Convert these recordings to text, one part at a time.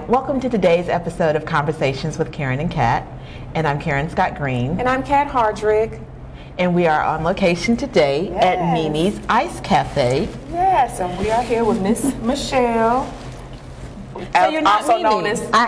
welcome to today's episode of Conversations with Karen and Kat. And I'm Karen Scott Green. And I'm Kat Hardrick. And we are on location today at Mimi's Ice Cafe. Yes, and we are here with Miss Michelle. So you're not also Mimi. known as I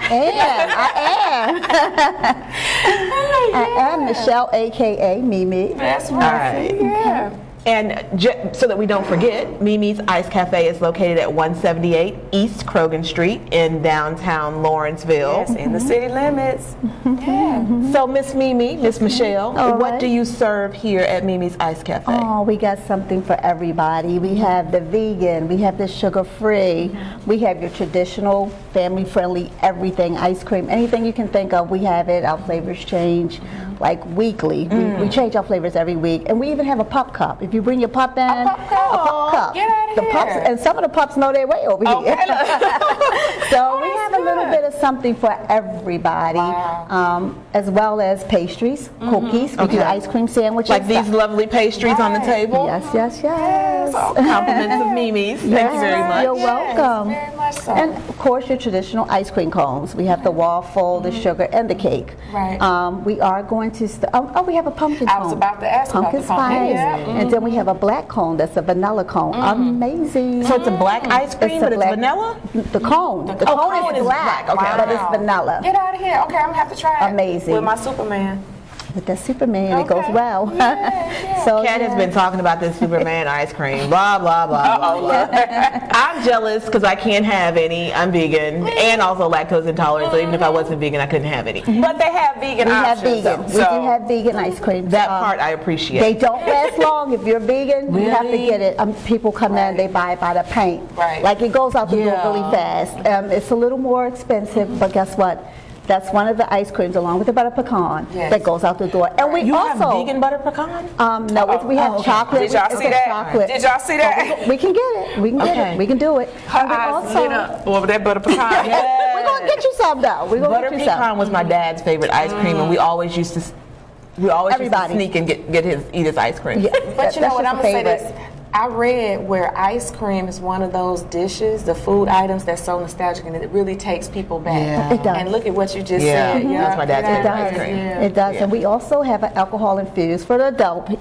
am Michelle, aka Mimi. That's right. Yeah. And so that we don't forget, Mimi's Ice Cafe is located at 178 East Crogan Street in downtown Lawrenceville. Yes, in the city limits. Yeah. So Miss Mimi, Miss Michelle, what right. do you serve here at Mimi's Ice Cafe? Oh, we got something for everybody. We have the vegan, we have the sugar-free, we have your traditional, family-friendly, everything, ice cream, anything you can think of, we have it. Our flavors change like weekly. We change our flavors every week. And we even have a pup cup. If you bring your pup in, a pup cup. Get out of the here. Pups, and some of the pups know their way over here. So we have a little bit of something for everybody, as well as pastries, cookies. We do ice cream sandwiches. Like these lovely pastries on the table? Yes, yes, yes. Compliments of Mimi's. Thank you very much. You're welcome. Very much so. And of course, your traditional ice cream cones. We have the waffle, the sugar, and the cake. Right. We are going to. We have a pumpkin cone. I was about to ask pumpkin about the pumpkin. spice, Yeah. and then we have a black cone. That's a vanilla cone. Amazing. So it's a black ice cream, but it's vanilla? The cone. The cone is black, Okay. but it's vanilla. Get out of here. Okay, I'm gonna have to try it. Amazing. With my Superman. With that Superman, it goes well. Yeah. So Kat has been talking about this Superman ice cream, blah, blah, blah. I'm jealous because I can't have any. I'm vegan and also lactose intolerant, so even if I wasn't vegan, I couldn't have any. But they have vegan we have options. vegan. We do have vegan ice cream. That part I appreciate. They don't last long. If you're vegan, you have to Really? get it. People come in, they buy it by the pint. Right. Like it goes out the door really fast. It's a little more expensive, but guess what? That's one of the ice creams, along with the butter pecan, that goes out the door. And we You also have vegan butter pecan? no, we have chocolate. Did y'all It's see a that? chocolate. Did y'all see that? We can get it. We can get it. We can do it. Her And we eyes lit up over that butter pecan. we're gonna get you some though. We're gonna Butter get you some. pecan was my dad's favorite ice cream, and we always used to Everybody. sneak and eat his ice cream. Yeah, But you know what, that's I'm just going to a say this. I read where ice cream is one of those dishes, the food items that's so nostalgic, and it really takes people back. Yeah. It does. And look at what you just Yeah. said. That's my dad's It favorite does. ice cream. It does. And we also have an alcohol infused for the adults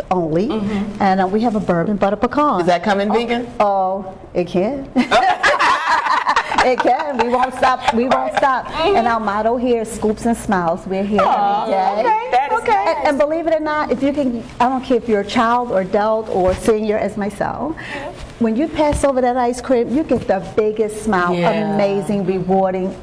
only. And we have a bourbon butter pecan. Does that come in vegan? Oh, it can. It can. We won't stop. We won't stop. And our motto here is scoops and smiles. We're here every day. Okay. That is nice. And believe it or not, if you can, I don't care if you're a child or adult or senior as myself, when you pass over that ice cream, you get the biggest smile. Yeah. Amazing, rewarding,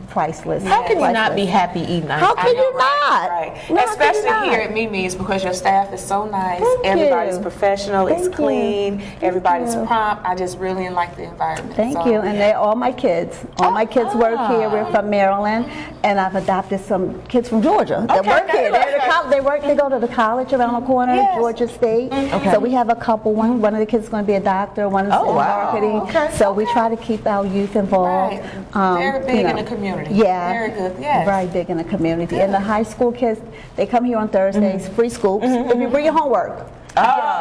priceless. How can you not Priceless. be happy eating ice How cream? can you not? Right. No, how can you Especially not? here at Mimi's, because your staff is so nice. Thank Everybody's you. professional. It's Thank you. clean. Everybody's you. prompt. I just really like the environment. Thank So- you, and they're all my kids. All my kids work here. We're from Maryland, and I've adopted some kids from Georgia that work here. They go to the college around the corner, Yes. Georgia State. So we have a couple. One of the kids is going to be a doctor. One is in marketing. Okay. So we try to keep our youth involved. Right. Very big in the community. Yeah. Very good. Yes. Very big in the community. And the high school kids, they come here on Thursdays, free scoops. If you bring your homework.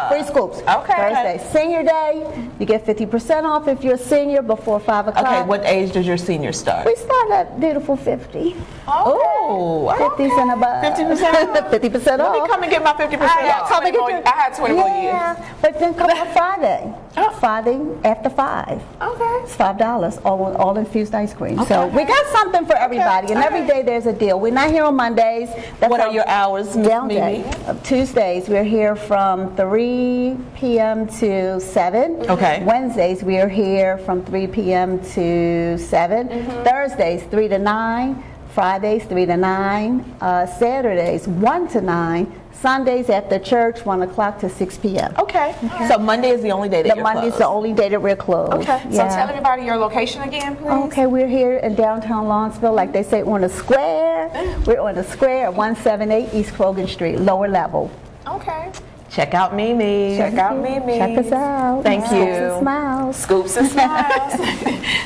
Free scoops. Okay. Thursday. Senior day, you get 50% off if you're a senior before 5 o'clock. Okay, what age does your senior start? We start at beautiful 50. Oh, 50s and above. 50% 50% Let off. me come and get my 50% off. Come and get your- I had 20 more years. Yeah, but then come on Friday. Friday after 5. Okay. It's $5, all infused ice cream. So we got something for everybody, and every day there's a deal. We're not here on Mondays. That's What are our your hours, Ms. down day. Mimi? Tuesdays, we're here from 3 p.m. to 7. Okay. Wednesdays, we are here from 3 p.m. to 7. Thursdays, 3 to 9. Fridays, 3 to 9. Saturdays, 1 to 9. Sundays after church, 1 o'clock to 6 p.m. Okay. So Monday is the only day that The you're Monday's closed. the only day that we're closed. Okay. So tell everybody your location again, please. Okay, we're here in downtown Lawrenceville, like they say, on the square. We're on the square at 178 East Crogan Street, lower level. Okay. Check out Mimi. Check out Mimi. Check us out. Thank Scoops you. and smiles. Scoops and smiles.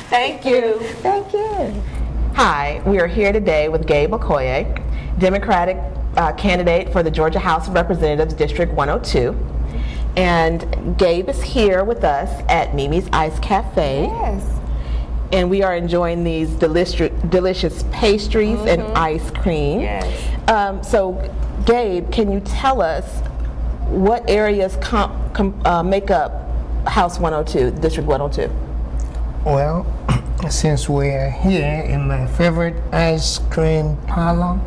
Thank you. Thank you. Hi, we are here today with Gabe Okoye, Democratic candidate for the Georgia House of Representatives, District 102. And Gabe is here with us at Mimi's Ice Cafe. Yes. and we are enjoying these delicious pastries and ice cream. Yes. So, Gabe, can you tell us what areas make up House 102, District 102? Well, since we're here in my favorite ice cream parlor,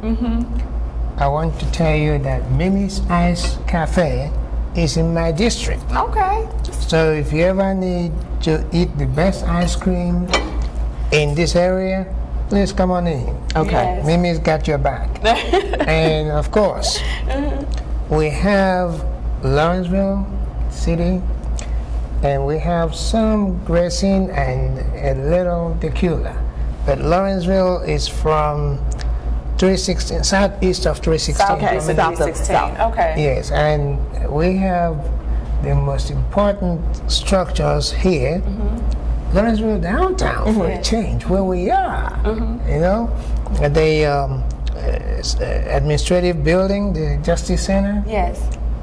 I want to tell you that Mimi's Ice Cafe is in my district. Okay. So if you ever need to eat the best ice cream in this area, please come on in. Okay. Yes. Mimi's got your back. And of course, we have Lawrenceville City, and we have some Grayson and a little tequila. But Lawrenceville is from 316, southeast of 316. Okay, Southeast of south of 316. south. Okay. Yes, and we have the most important structures here. Lawrenceville downtown for a change, where we are. You know, the administrative building, the Justice Center. Yes.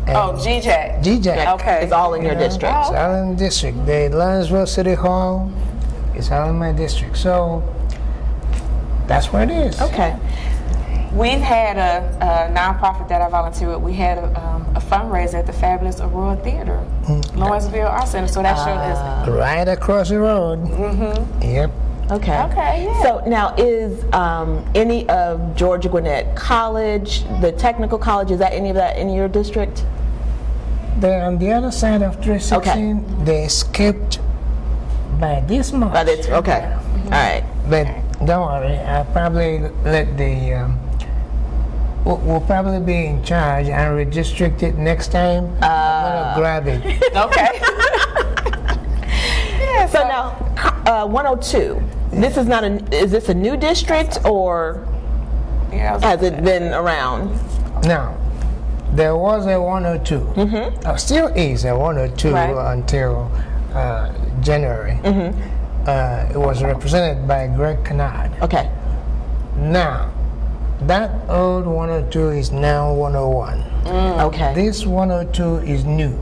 and Oh, GJ. GJAC. Okay. It's all in your district. It's all in the district. The Lawrenceville City Hall is all in my district. So that's where it is. Okay. We've had a nonprofit that I volunteer with. We had a fundraiser at the fabulous Aurora Theater, Lawrenceville Arts Center. So that show is Right across the road. Yep. Okay. okay. Yeah. So now, is any of Georgia Gwinnett College, the technical college, is that any of that in your district? They're on the other side of 316. They escaped by this much. But it's okay. All right. But don't worry, I'll probably let the we'll probably be in charge and redistrict it next time. I'm gonna grab it. okay. yeah. So now, 102. This is not a. Is this a new district, or Yeah, I was- has it been around? Now, there was a 102. Still is a 102 Right. until January. It was represented by Greg Kennard. Okay. Now, that old 102 is now 101. Okay. This 102 is new.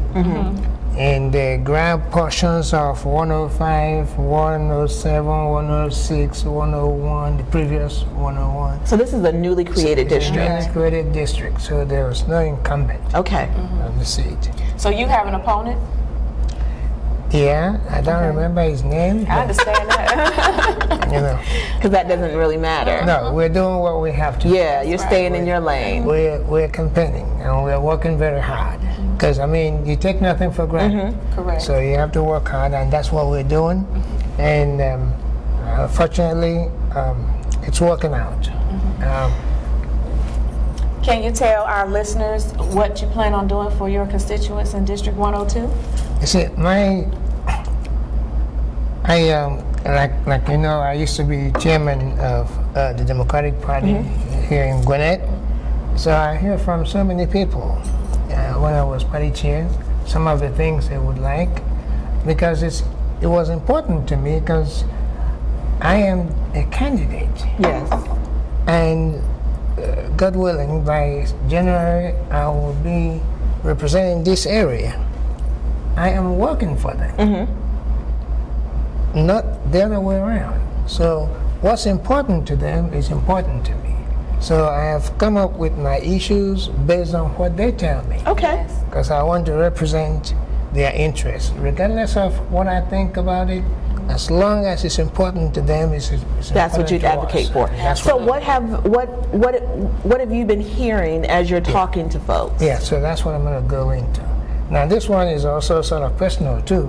And they grab portions of 105, 107, 106, 101, the previous 101. So this is a newly created district. Newly created district, so there was no incumbent Okay. on the seat. So you have an opponent? Yeah, I don't remember his name, I but, understand that. you know. Because that doesn't really matter. No, we're doing what we have to. Yeah, you're staying in your lane. We're campaigning and we're working very hard. Because, I mean, you take nothing for granted. Correct. So you have to work hard, and that's what we're doing. And fortunately, it's working out. Can you tell our listeners what you plan on doing for your constituents in District 102? You see, like you know, I used to be chairman of the Democratic Party here in Gwinnett. So I hear from so many people when I was party chair, some of the things they would like, because it was important to me because I am a candidate. Yes. And God willing, by January, I will be representing this area. I am working for them, not the other way around. So what's important to them is important to me. So I have come up with my issues based on what they tell me, Okay. because I want to represent their interests, regardless of what I think about it. As long as it's important to them, it's That's what important you'd to advocate us. for. That's So what what have you been hearing as you're talking to folks? Yeah, so that's what I'm going to go into. Now, this one is also sort of personal too,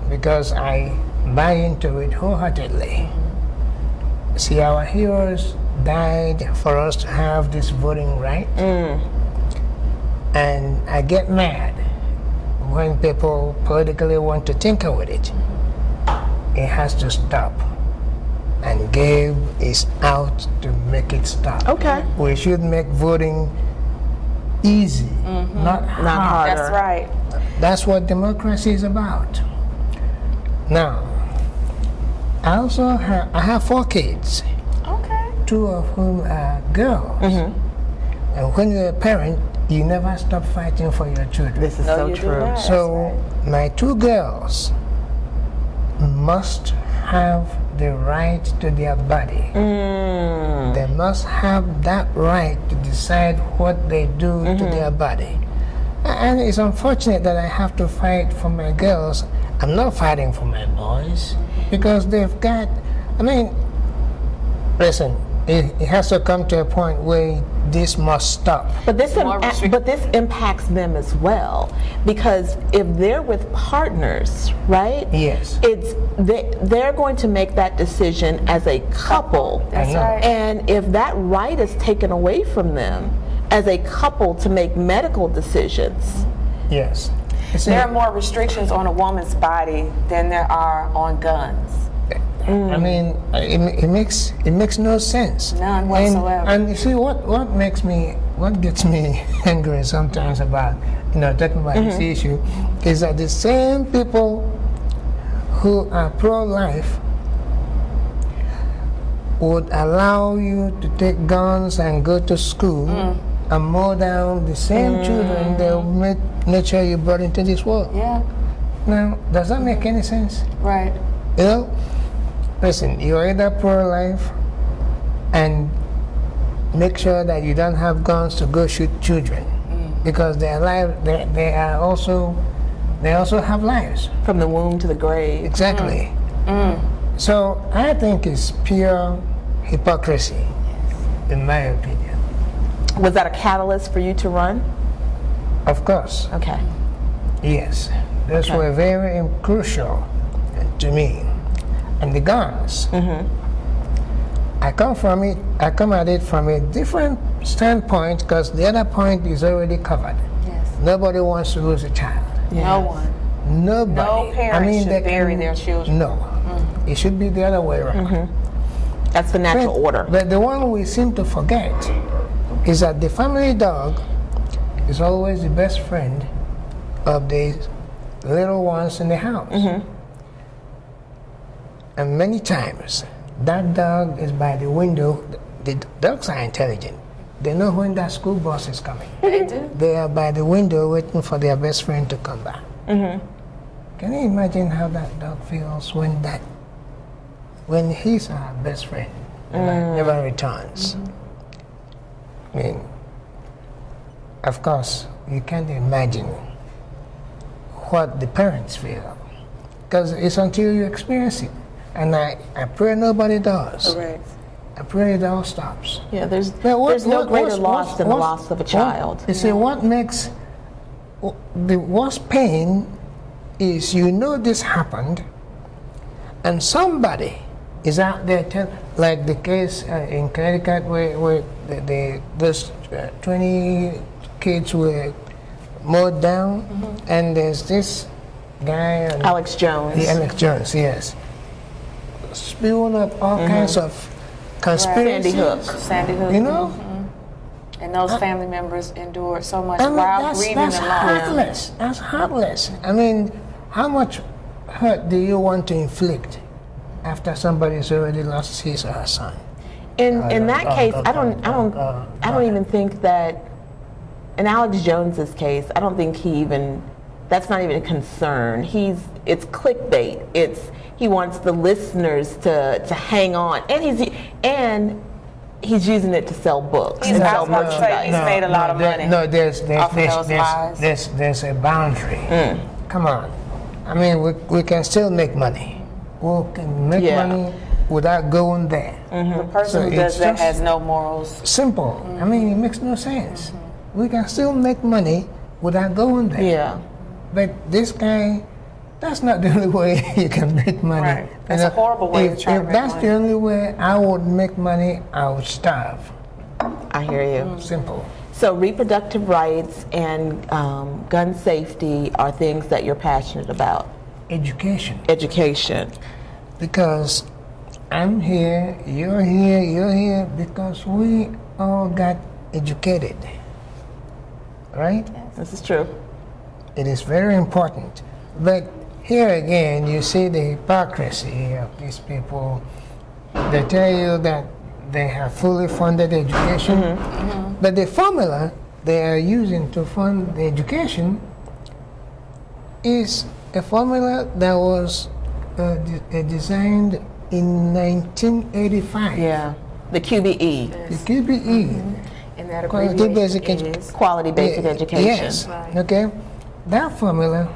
because I buy into it wholeheartedly. See, our heroes died for us to have this voting right, and I get mad when people politically want to tinker with it. It has to stop, and Gabe is out to make it stop. Okay. We should make voting easy, not hard. That's right. That's what democracy is about. Now, I have 4 kids, Okay. 2 of whom are girls. And when you're a parent, you never stop fighting for your children. This is No, so you do true. not. So my 2 girls must have the right to their body. They must have that right to decide what they do to their body. And it's unfortunate that I have to fight for my girls. I'm not fighting for my boys because they've got, I mean, listen, it has to come to a point where this must stop. But this impacts them as well, because if they're with partners, right? Yes. They're going to make that decision as a couple. That's right. And if that right is taken away from them as a couple to make medical decisions. Yes. There are more restrictions on a woman's body than there are on guns. I mean, it makes no sense. None whatsoever. And you see, what gets me angry sometimes about, talking about this issue, is that the same people who are pro-life would allow you to take guns and go to school and mow down the same children they'll make sure you brought into this world. Yeah. Now, does that make any sense? Right. Listen, you're either pro-life and make sure that you don't have guns to go shoot children, because they also have lives. From the womb to the grave. Exactly. So I think it's pure hypocrisy, in my opinion. Was that a catalyst for you to run? Of course. Okay. Yes. Those were very crucial to me. And the guns. I come at it from a different standpoint, because the other point is already covered. Yes. Nobody wants to lose a child. Yes. No one. Nobody. No parent should bury their children. No. It should be the other way around. That's the natural order. But the one we seem to forget is that the family dog is always the best friend of the little ones in the house. And many times, that dog is by the window. The dogs are intelligent. They know when that school bus is coming. They do. They are by the window waiting for their best friend to come back. Can you imagine how that dog feels when he's our best friend never returns? I mean, of course, you can't imagine what the parents feel, because it's until you experience it. And I pray nobody does. Correct. I pray it all stops. Yeah, there's no greater loss than the loss of a child. You see, what makes the worst pain is this happened, and somebody is out there like the case in Connecticut where those 20 kids were mowed down, and there's this guy, Alex Jones. Alex Jones, yes, spewing up all kinds of conspiracies. Sandy Hook. And those family members endured so much while grieving the loss. Heartless. That's heartless. I mean, how much hurt do you want to inflict after somebody's already lost his or her son? In that case, I don't even think that. In Alex Jones's case, I don't think that's not even a concern. It's clickbait. He wants the listeners to hang on, and he's using it to sell books. He's made a lot of money. No, there's a boundary. Come on. I mean, we can still make money. We can make money without going there. The person who does that has no morals. Simple. I mean, it makes no sense. We can still make money without going there. Yeah. But this guy, that's not the only way you can make money. Right. That's a horrible way of trying to make money. If that's the only way I would make money, I would starve. I hear you. Simple. So reproductive rights and gun safety are things that you're passionate about. Education. Education. Because I'm here, you're here because we all got educated. Right? Yes. This is true. It is very important. But here again, you see the hypocrisy of these people. They tell you that they have fully funded education, but the formula they are using to fund the education is a formula that was designed in 1985. Yeah. The QBE, The QBE. And that Quality abbreviation basic is quality basic education. Yes. Right. Okay. That formula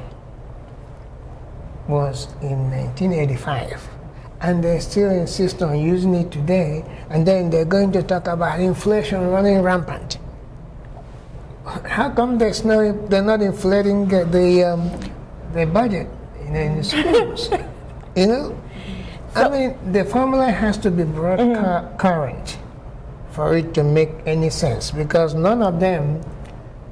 was in 1985, and they still insist on using it today. And then they're going to talk about inflation running rampant. How come they're not inflating the budget in the schools? You know, I mean, the formula has to be brought current for it to make any sense, because none of them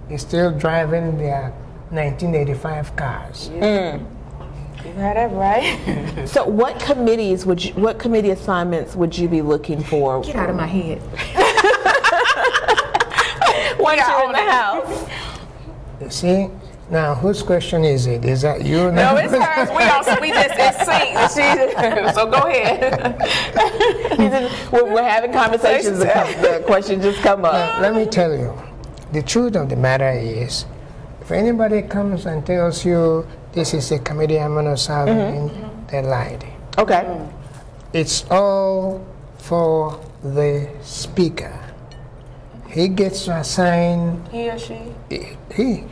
is still driving their 1985 cars. You had that right. So what committee assignments would you be looking for? Get out of my head. Once you're in the house. You see, now whose question is it? Is that you? No, it's hers. We just it's synced. So go ahead. We're having conversations. The questions just come up. Let me tell you, the truth of the matter is, if anybody comes and tells you this is a committee I'm going to serve in, they lied. Okay. It's all for the speaker. He gets to assign. He or she?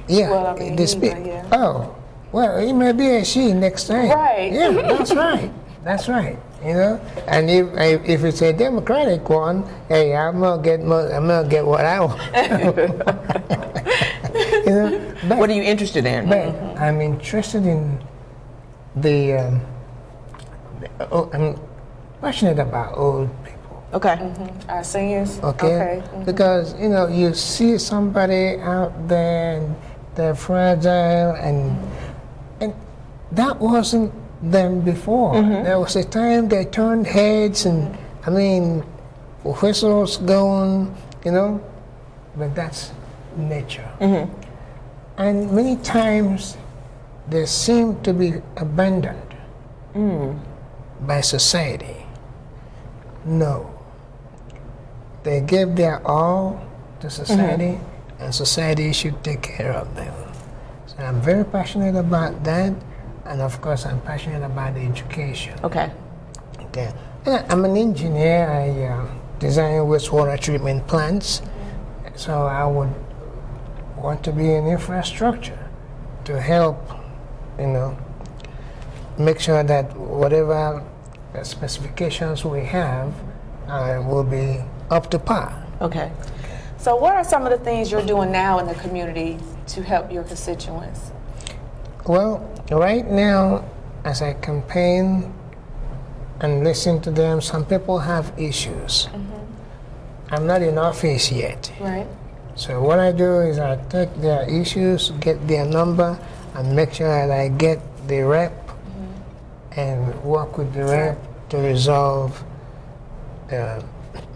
Yeah. Well, I mean, the he, speaker. but yeah. Oh, well, it may be a she next time. Right. Yeah, that's right. That's right. You know, and if it's a Democratic one, hey, I'm gonna get what I want. You know, What are you interested in? but I'm interested in I'm passionate about old people. Okay. Our seniors? Okay, because you know, you see somebody out there and they're fragile, and that wasn't them before. There was a time they turned heads, and I mean, whistles going, you know, but that's nature. And many times they seem to be abandoned by society. No. They give their all to society, and society should take care of them. So I'm very passionate about that, and of course I'm passionate about the education. Okay. Okay. And I'm an engineer. I design wastewater treatment plants, so I would want to be in infrastructure to help, you know, make sure that whatever specifications we have will be up to par. Okay. So what are some of the things you're doing now in the community to help your constituents? Well, right now, as I campaign and listen to them, some people have issues. I'm not in office yet. Right. So what I do is I take their issues, get their number, and make sure that I get the rep and work with the rep to resolve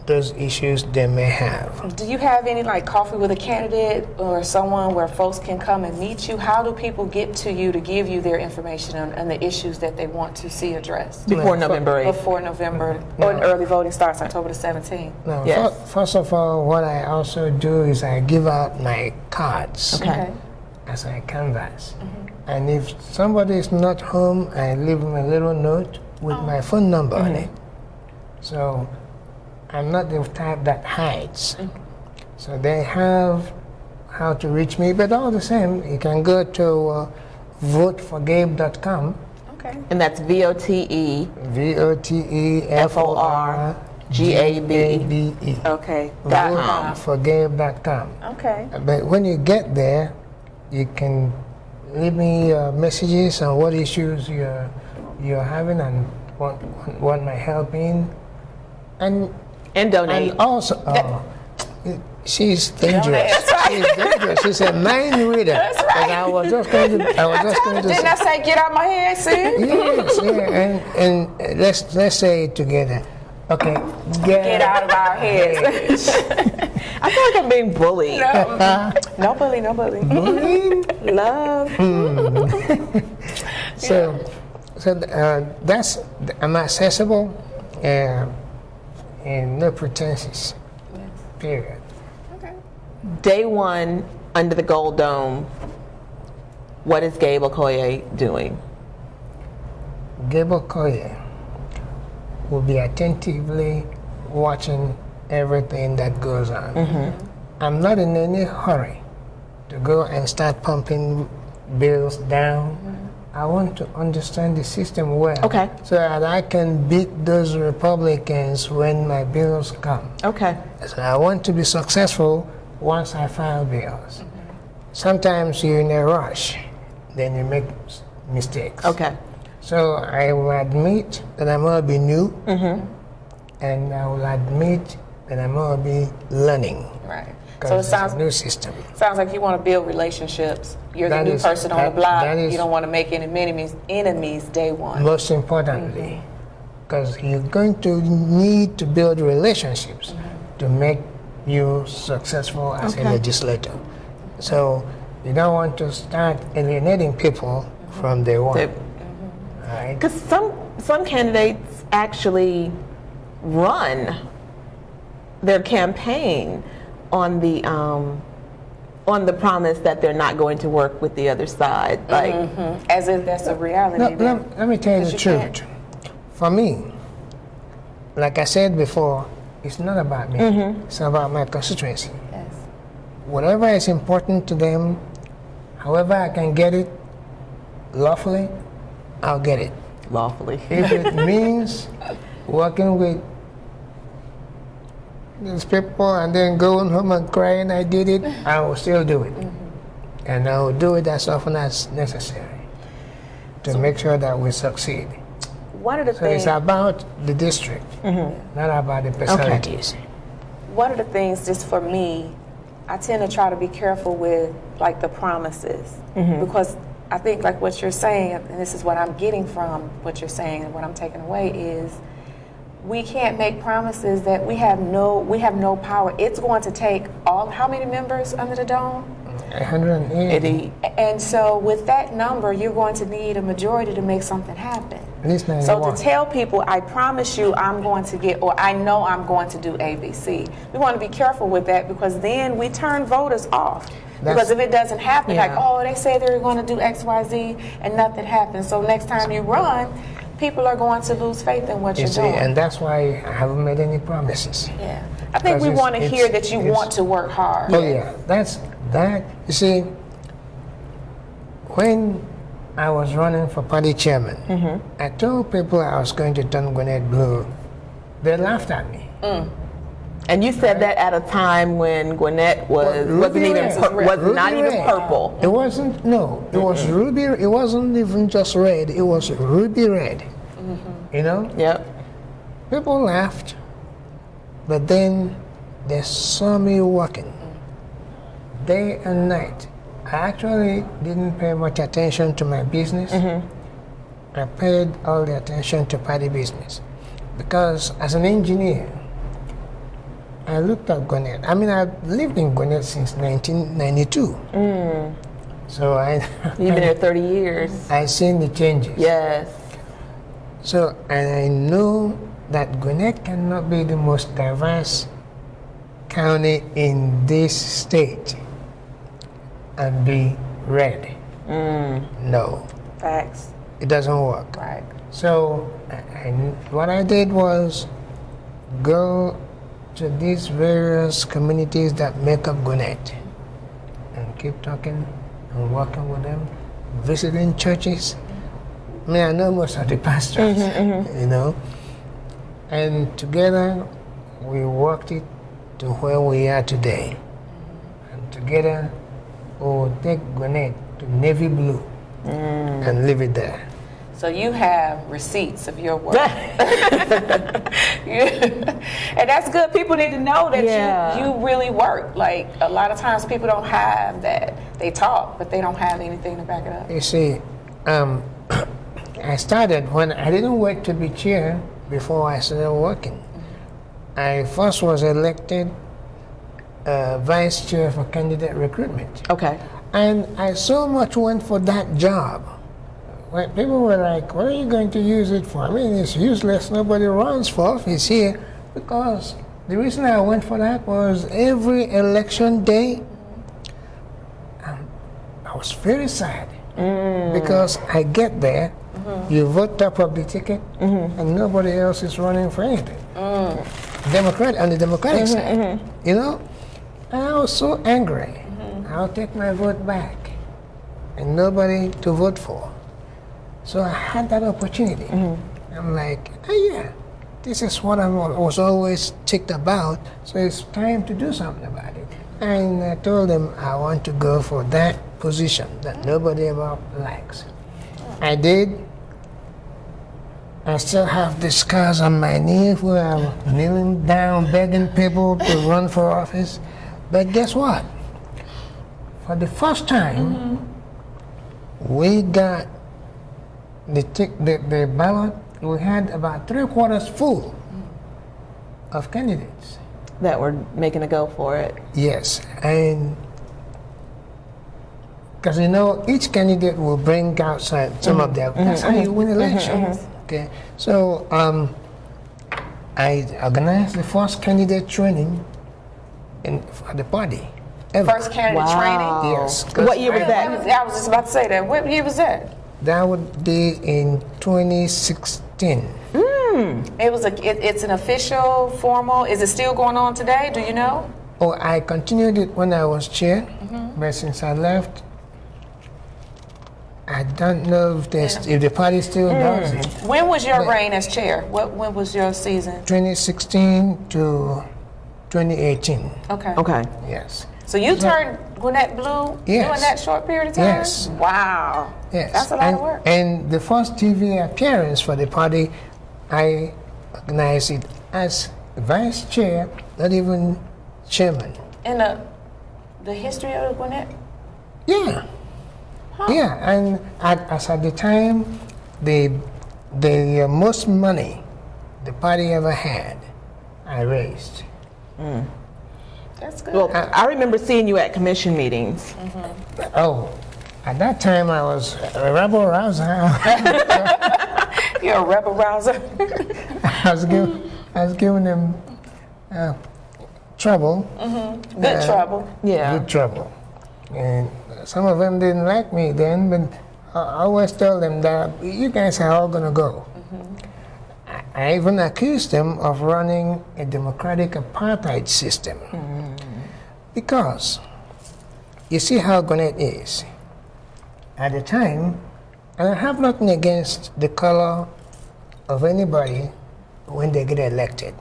those issues they may have. Do you have any like coffee with a candidate or someone where folks can come and meet you? How do people get to you to give you their information on the issues that they want to see addressed? Before November 8th. Before November, or early voting starts October the 17th. Now, Yes. first of all, what I also do is I give out my cards Okay. as I canvass. And if somebody is not home, I leave them a little note with my phone number on it. So I'm not the type that hides. So they have how to reach me, but all the same, you can go to voteforgabe.com. Okay. And that's VOTE VOTEFORGABE. Okay. Voteforgabe.com. Okay. But when you get there, you can leave me messages on what issues you're having and want my help in, and donate. and also she's dangerous. She's dangerous. She's a mind reader. That's right. And I was just going to Didn't I say get out my head, see? yes, yeah, and let's say it together. Okay, Get out of our heads. I feel like I'm being bullied. No bully, no bully. Love. So that's I'm accessible, and no pretenses. Period. Okay. Day one under the Gold Dome, what is Gabe Okoye doing? Gabe Okoye. will be attentively watching everything that goes on. I'm not in any hurry to go and start pumping bills down. I want to understand the system well, Okay. so that I can beat those Republicans when my bills come. Okay. So I want to be successful once I file bills. Sometimes you're in a rush, then you make mistakes. Okay. So I will admit that I'm going to be new, and I will admit that I'm going to be learning. Right. So Because it it's sounds a new system. like you want to build relationships. You're the That new is- person on the that- block. that is- You don't want to make any enemies day one. Most importantly, because you're going to need to build relationships to make you successful as a Okay. legislator. So you don't want to start alienating people from day one. They- Right? Because some candidates actually run their campaign on the promise that they're not going to work with the other side. Like, As if that's a reality. No, then. let me tell you the Because you truth. For me, like I said before, it's not about me. It's about my constituency. Yes. Whatever is important to them, however I can get it lawfully, I'll get it. lawfully. If it means working with these people and then going home and crying I did it, I will still do it. And I will do it as often as necessary to make sure that we succeed. One of the So things. it's about the district, not about the personalities. One of the things, just for me, I tend to try to be careful with like the promises because I think like what you're saying, and this is what I'm getting from what you're saying, and what I'm taking away is we can't make promises that we have no power. It's going to take how many members under the dome? 180. And so with that number, you're going to need a majority to make something happen. At least So 91. to tell people, I promise you I'm going to get, or I know I'm going to do ABC, we want to be careful with that because then we turn voters off. Because if it doesn't happen, like, oh, they say they're going to do X, Y, Z, and nothing happens. So next time you run, people are going to lose faith in what You you're see, doing. and that's why I haven't made any promises. Yeah. I think we Because want to hear that you it's- want to work hard. Oh yeah, that. You see, when I was running for party chairman, I told people I was going to turn Gwinnett blue. They laughed at me. And you said that at a time when Gwinnett wasn't Ruby even red. was not Ruby even red. purple. It wasn't. No, it was ruby. It wasn't even just red. It was ruby red. You know, Yep. people laughed, but then they saw me working day and night. I actually didn't pay much attention to my business. I paid all the attention to party business because as an engineer, I looked at Gwinnett. I mean, I've lived in Gwinnett since 1992. So You've been there 30 years. I've seen the changes. Yes. So, and I know that Gwinnett cannot be the most diverse county in this state and be red. No, Facts. it doesn't work. Right. So, what I did was go to these various communities that make up Gwinnett and keep talking and working with them, visiting churches. I mean, I know most of the pastors, you know, and together we worked it to where we are today. And together we will take Gwinnett to navy blue and leave it there. So you have receipts of your work. And that's good. People need to know that you really work. Like a lot of times people don't have that. They talk, but they don't have anything to back it up. You see, I started when I didn't wait to be chair before I started working. I first was elected vice chair for candidate recruitment. Okay. And I so much went for that job. When people were like, what are you going to use it for? I mean, it's useless. Nobody runs for office here. Because the reason I went for that was every election day, I was very sad. Because I get there You vote top of the ticket, and nobody else is running for anything. Democrat on the Democratic side, you know. And I was so angry. I'll take my vote back, and nobody to vote for. So I had that opportunity. I'm like, oh yeah, this is what I was always ticked about. So it's time to do something about it. And I told them I want to go for that position that nobody ever likes. I did. I still have the scars on my knee where I'm kneeling down begging people to run for office. But guess what? For the first time, we got the ballot. We had about 3/4 full of candidates That were making a go for it. Yes, and because you know each candidate will bring out some of their. That's how you win elections. Okay, so I organized the first candidate training for the party ever. First candidate training? Yes. What year was that? I was just about to say that. What year was that? That would be in 2016. It was it's an official, formal. Is it still going on today? Do you know? Oh, I continued it when I was chair, but since I left, I don't know if the party still does it. When was your reign as chair? When was your season? 2016 to 2018. Okay. Okay. Yes. So you turned Gwinnett blue Yes. during that short period of time? Yes. Wow. Yes. That's a lot of work. And the first TV appearance for the party, I organized it as vice chair, not even chairman. In the history of Gwinnett? Yeah. Yeah, and as at the time, the most money the party ever had, I raised. That's good. Well, I remember seeing you at commission meetings. Oh, at that time I was a rebel rouser. You're a rebel rouser. I was giving them trouble. Good trouble. Yeah. Good trouble. And some of them didn't like me then, but I always tell them that you guys are all going to go. I even accused them of running a democratic apartheid system. Because you see how Gwinnett is. At the time, and I have nothing against the color of anybody when they get elected.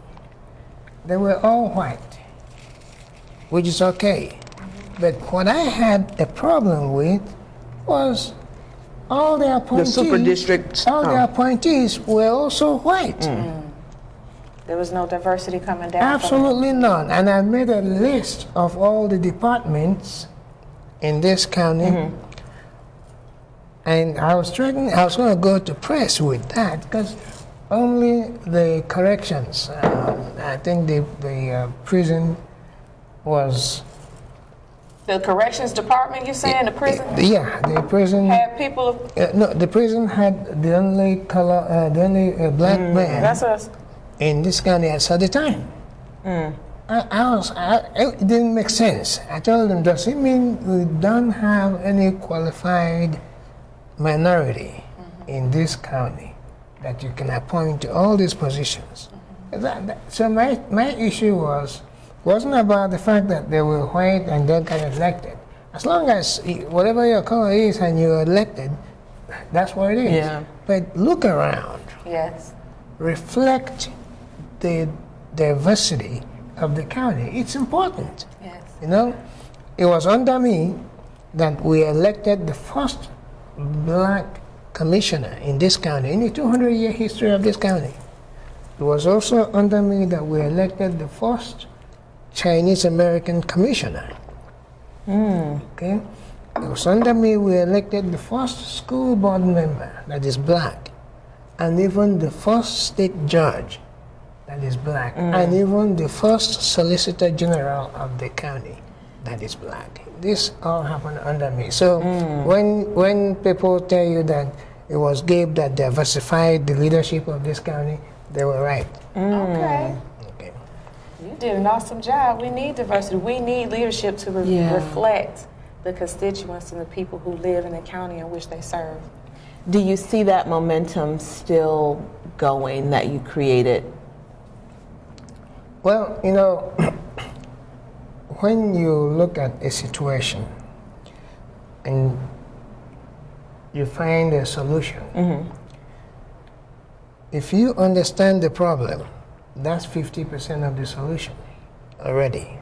They were all white, which is okay. But what I had a problem with was all the appointees. The super district. All the appointees were also white. There was no diversity coming down. Absolutely none. And I made a list of all the departments in this county. And I was going to go to press with that because only the corrections, I think the prison was. The corrections department, you saying, the prison? Yeah, the prison had people. no, the prison had the only color, the only black man That's us. in this county at the time. It didn't make sense. I told them, does it mean we don't have any qualified minority in this county that you can appoint to all these positions? So my issue wasn't about the fact that they were white and they got elected. As long as whatever your color is and you're elected, that's what it is. Yeah. But look around. Yes. Reflect the diversity of the county. It's important. Yes. You know, it was under me that we elected the first black commissioner in this county, in the 200-year history of this county. It was also under me that we elected the first Chinese American commissioner. Okay? It was under me we elected the first school board member that is black, and even the first state judge that is black, and even the first solicitor general of the county that is black. This all happened under me. So when people tell you that it was Gabe that diversified the leadership of this county, they were right. Okay. Okay. You did an awesome job. We need diversity. We need leadership to reflect the constituents and the people who live in the county in which they serve. Do you see that momentum still going that you created? Well, when you look at a situation and you find a solution, if you understand the problem, that's 50% of the solution already.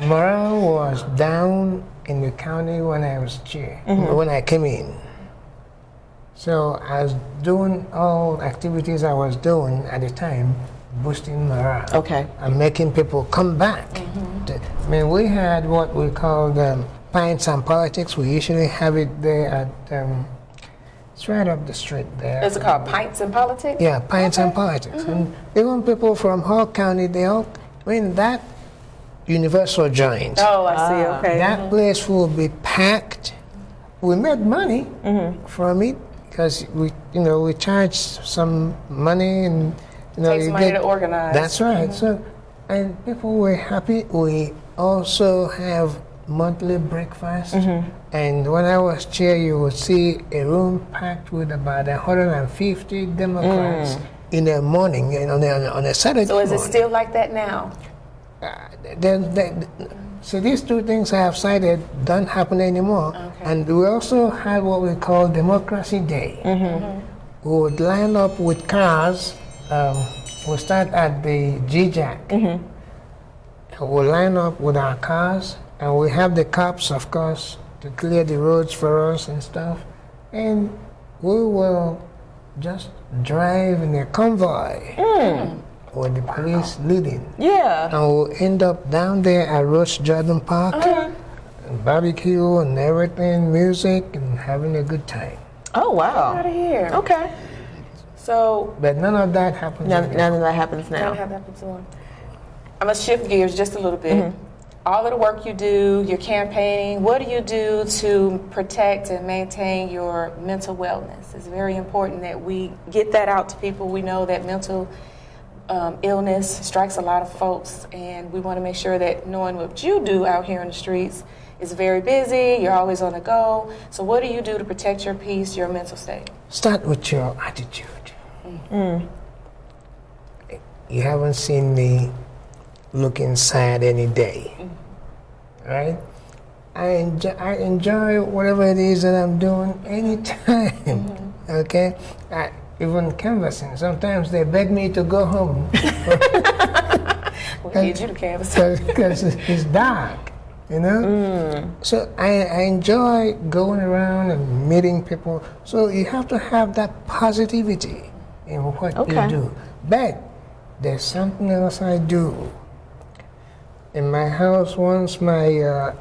Morale was down in the county when I was chair, when I came in. So I was doing all activities I was doing at the time, boosting morale. Okay. And making people come back. I mean, we had what we called Pints and Politics. We usually have it there at, it's right up the street there. Is it called Pints and Politics? Yeah, Pints and Politics. And even people from Hall County, they all, that universal joint. Oh, I see, okay. That place will be packed. We made money from it because we charged some money and Takes money to organize. That's right. So, and people were happy. We also have monthly breakfast. And when I was chair, you would see a room packed with about 150 Democrats in the morning and on a Saturday. So is it still like that now? So these two things I have cited don't happen anymore. Okay. And we also had what we call Democracy Day. We would line up with cars. We'll start at the GJAC. We'll line up with our cars, and we have the cops, of course, to clear the roads for us and stuff. And we will just drive in a convoy with the police leading. Yeah. And we'll end up down there at Roach Jordan Park, and barbecue and everything, music, and having a good time. Oh, wow. Out of here. Okay. So But none of that happens None anymore. of that happens now. I'm gonna shift gears just a little bit. All of the work you do, your campaigning, what do you do to protect and maintain your mental wellness? It's very important that we get that out to people. We know that mental illness strikes a lot of folks, and we want to make sure that knowing what you do out here in the streets is very busy, you're always on the go. So what do you do to protect your peace, your mental state? Start with your attitude. You haven't seen me looking sad any day, right? I enjoy whatever it is that I'm doing anytime, okay? Even canvassing, sometimes they beg me to go home. We need you to canvass. Because it's dark, So I enjoy going around and meeting people. So you have to have that positivity in what you do. But there's something else I do. In my house, once my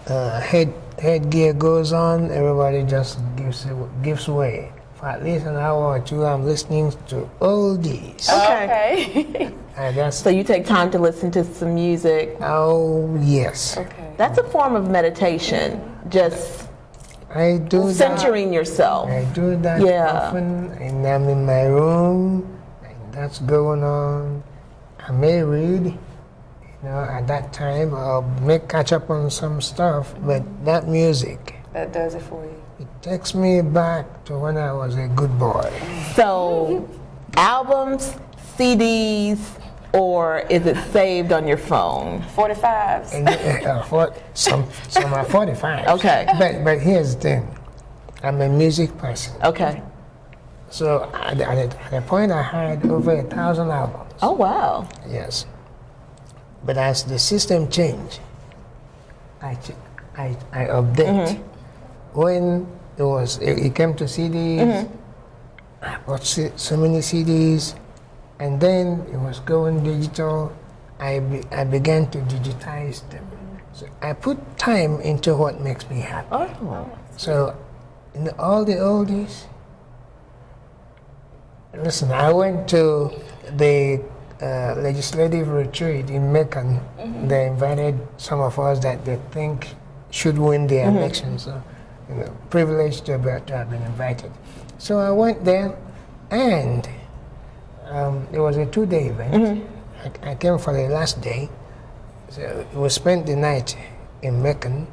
headgear goes on, everybody just gives way. For at least an hour or two, I'm listening to oldies. Okay. And that's, So you take time to listen to some music. oh, yes. Okay. That's a form of meditation. Just I do that. centering yourself. I do that often, and I'm in my room, and that's going on. I may read, at that time, I'll catch up on some stuff, but that music, That does it for you. it takes me back to when I was a good boy. So, albums, CDs, or is it saved on your phone? 45s. And, some are 45. Okay. But here's the thing. I'm a music person. Okay. So at a point I had over 1,000 albums. Oh, wow. Yes. But as the system changed, I update. When it came to CDs, I bought so many CDs, and then it was going digital. I began to digitize them. So I put time into what makes me happy. Oh. So in all the oldies, listen, I went to the legislative retreat in Macon. They invited some of us that they think should win the election. So, privileged to have been invited. So I went there, and it was a 2-day event. I came for the last day. So we spent the night in Macon.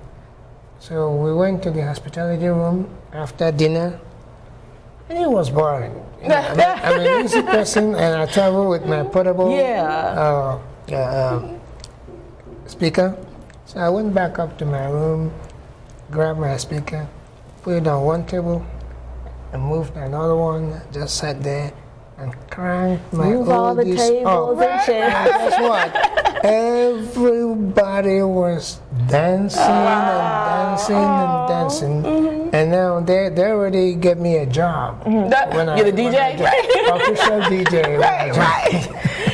So we went to the hospitality room after dinner, and it was boring. You know, I'm a music person, and I travel with my portable speaker. So I went back up to my room, grabbed my speaker, put it on one table, and moved to another one, just sat there and cranked my Move all the tables and chairs. And guess what? Everybody was dancing and dancing and dancing. And now they already get me a job. You're the DJ? Official DJ. Right.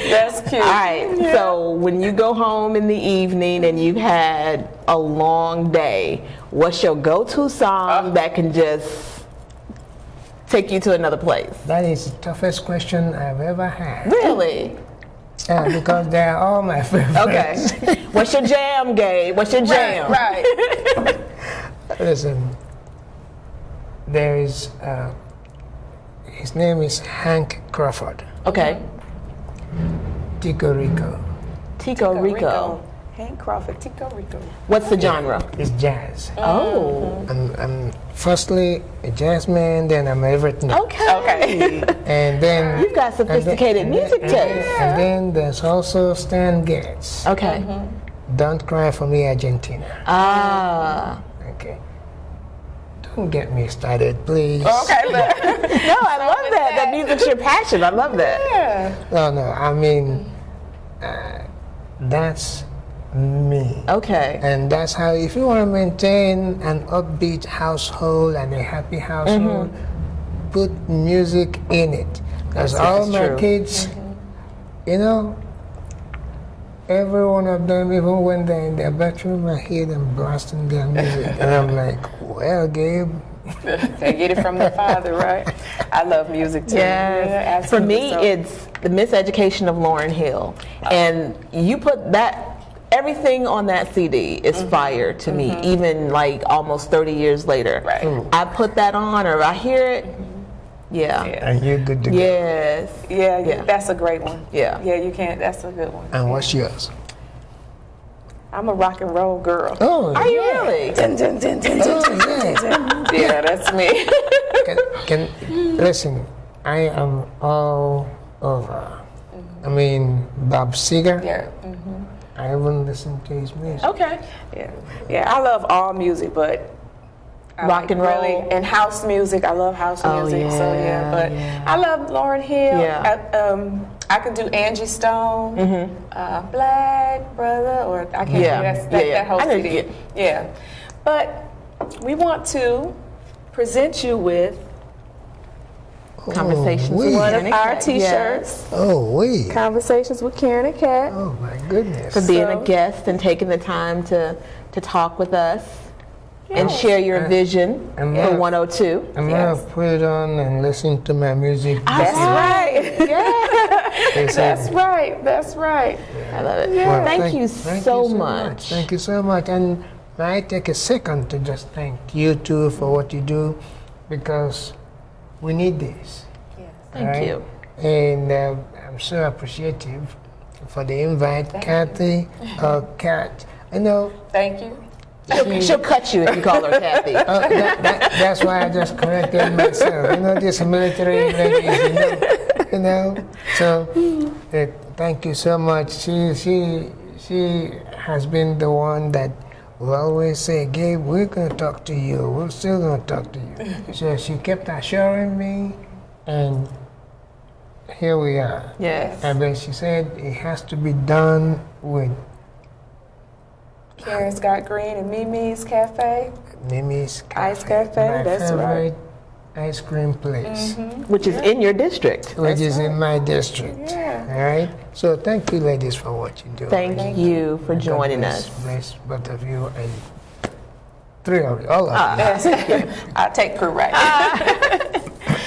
That's cute. All right, so when you go home in the evening and you've had a long day, what's your go-to song that can just take you to another place? That is the toughest question I've ever had. Really? Yeah, because they're all my favorites. Okay. What's your jam, Gabe? What's your jam? Right. Listen, there is, his name is Hank Crawford. Okay. Tico Rico. Tico Rico. Hank Crawford, Tico Rico. What's the genre? It's jazz. Oh. I'm firstly a jazz man, then I'm everything. Okay. And then You've got sophisticated music taste. And then there's also Stan Getz. Okay. Don't Cry for Me, Argentina. Ah. Okay. Don't get me started, please. Okay, look. No, I love that. That music's your passion. I love that. Yeah. No, I mean, that's me. Okay. And that's how, if you want to maintain an upbeat household and a happy household, put music in it. Because all my true. kids, you know, every one of them, even when they're in their bedroom, I hear them blasting their music. And I'm like, well, Gabe. They get it from their father, right? I love music too. Yes. For absolutely. me, it's the miseducation of Lauryn Hill. And you put that, everything on that CD is fire to me, even like almost 30 years later. Right. I put that on or I hear it, yeah. And you're good to go. Yes. Yeah, that's a great one. Yeah. Yeah, you can't, that's a good one. And what's yours? I'm a rock and roll girl. Oh, Are you really? Dun, dun, dun, dun, dun, oh yeah. yeah, that's me. Listen, I am all over. I mean, Bob Seger. Yeah. I even listen to his music. Okay. Yeah, I love all music, but I Rock like and roll. really, and house music. I love house music. So yeah, but I love Lauryn Hill. Yeah. I could do Angie Stone, Black Brother, or I can't do that whole I know you CD. get- Yeah, but we want to present you with Conversations wait. with one Karen of and our Kat. T-shirts. Oh, wait. Conversations with Karen and Kat. Oh, my goodness. For being So- a guest and taking the time to talk with us and share your vision I'm for not- 102. I'm going to put it on and listen to my music. That's right. That's right. That's right. I love it. Well, Thank you so much. Thank you so much. And may I take a second to just thank you too for what you do, because we need this. Thank you. And I'm so appreciative for the invite, Kathy, Kat. I know. Thank you. She'll cut you if you call her Kathy. That's why I just corrected myself. You know, this military English, you know. So, thank you so much. She has been the one that will always say, Gabe, we're going to talk to you. We're still going to talk to you. So she kept assuring me, and here we are. Yes. And then she said it has to be done with Karen Scott Green and Mimi's Cafe. Mimi's Ice Cafe. Cafe, My that's right. favorite ice cream place, Which is in your district. which is in my district. Yeah. All right. So thank you, ladies, for what you do. Thank you for God joining bless- us. Bless both of you and three of you, all of you. I take crew right.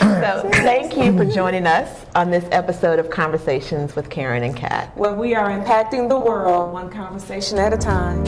So thank you for joining us on this episode of Conversations with Karen and Kat. Where we are impacting the world one conversation at a time.